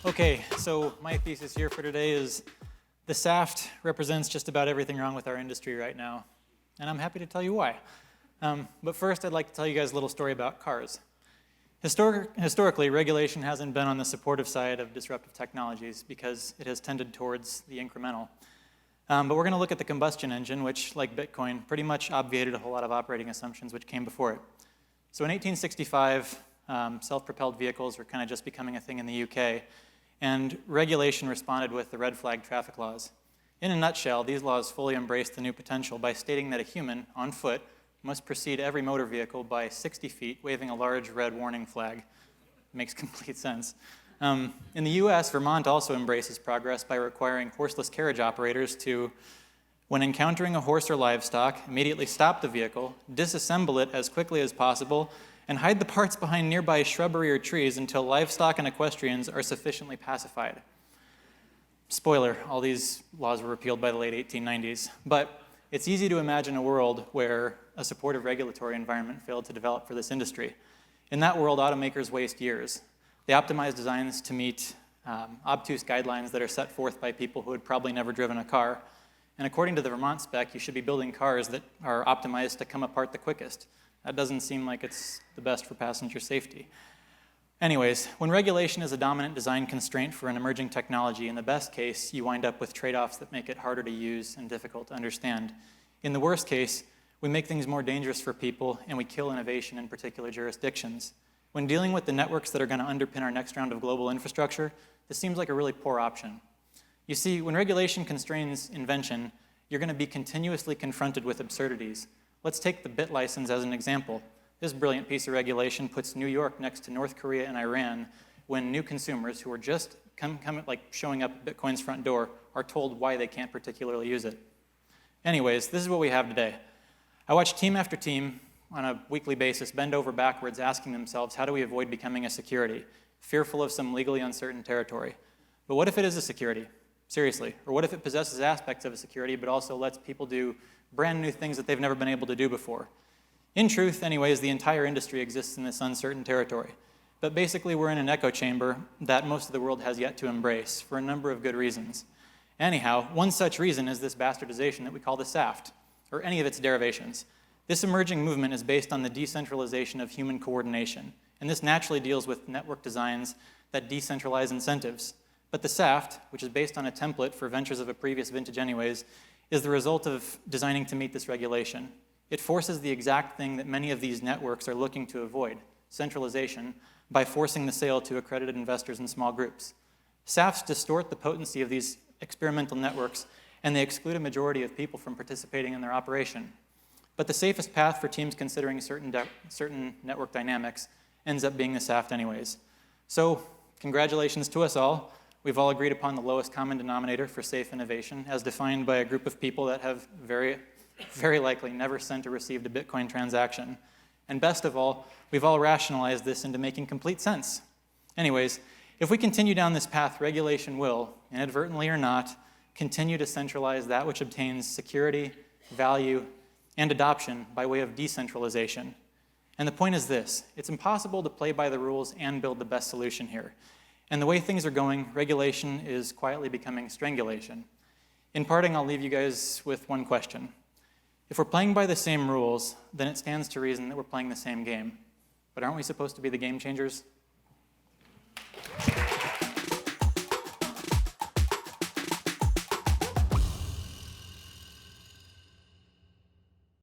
Okay, so my thesis here for today is the SAFT represents just about everything wrong with our industry right now, and I'm happy to tell you why. But first, I'd like to tell you guys a little story about cars. Historically, regulation hasn't been on the supportive side of disruptive technologies because it has tended towards the incremental. But we're going to look at the combustion engine, which, like Bitcoin, pretty much obviated a whole lot of operating assumptions which came before it. So in 1865, self-propelled vehicles were kind of just becoming a thing in the UK, and regulation responded with the red flag traffic laws. In a nutshell, these laws fully embraced the new potential by stating that a human, on foot, must precede every motor vehicle by 60 feet, waving a large red warning flag. Makes complete sense. In the US, Vermont also embraces progress by requiring horseless carriage operators to, when encountering a horse or livestock, immediately stop the vehicle, disassemble it as quickly as possible, and hide the parts behind nearby shrubbery or trees until livestock and equestrians are sufficiently pacified. Spoiler, all these laws were repealed by the late 1890s, but it's easy to imagine a world where a supportive regulatory environment failed to develop for this industry. In that world, automakers waste years. They optimize designs to meet obtuse guidelines that are set forth by people who had probably never driven a car. And according to the Vermont spec, you should be building cars that are optimized to come apart the quickest. That doesn't seem like it's the best for passenger safety. Anyways, when regulation is a dominant design constraint for an emerging technology, in the best case, you wind up with trade-offs that make it harder to use and difficult to understand. In the worst case, we make things more dangerous for people and we kill innovation in particular jurisdictions. When dealing with the networks that are going to underpin our next round of global infrastructure, this seems like a really poor option. You see, when regulation constrains invention, you're going to be continuously confronted with absurdities. Let's take the bit license as an example. This brilliant piece of regulation puts New York next to North Korea and Iran when new consumers who are just showing up at Bitcoin's front door are told why they can't particularly use it. Anyways, this is what we have today. I watch team after team on a weekly basis bend over backwards asking themselves, how do we avoid becoming a security, fearful of some legally uncertain territory? But what if it is a security? Seriously. Or what if it possesses aspects of a security but also lets people do brand new things that they've never been able to do before? In truth, anyways, the entire industry exists in this uncertain territory. But basically, we're in an echo chamber that most of the world has yet to embrace for a number of good reasons. Anyhow, one such reason is this bastardization that we call the SAFT, or any of its derivations. This emerging movement is based on the decentralization of human coordination, and this naturally deals with network designs that decentralize incentives. But the SAFT, which is based on a template for ventures of a previous vintage anyways, is the result of designing to meet this regulation. It forces the exact thing that many of these networks are looking to avoid, centralization, by forcing the sale to accredited investors in small groups. SAFTs distort the potency of these experimental networks, and they exclude a majority of people from participating in their operation. But the safest path for teams considering certain network dynamics ends up being the SAFT anyways. So, congratulations to us all. We've all agreed upon the lowest common denominator for safe innovation, as defined by a group of people that have very likely never sent or received a Bitcoin transaction. And best of all, we've all rationalized this into making complete sense. Anyways, if we continue down this path, regulation will, inadvertently or not, continue to centralize that which obtains security, value, and adoption by way of decentralization. And the point is this: it's impossible to play by the rules and build the best solution here. And the way things are going, regulation is quietly becoming strangulation. In parting, I'll leave you guys with one question. If we're playing by the same rules, then it stands to reason that we're playing the same game. But aren't we supposed to be the game changers?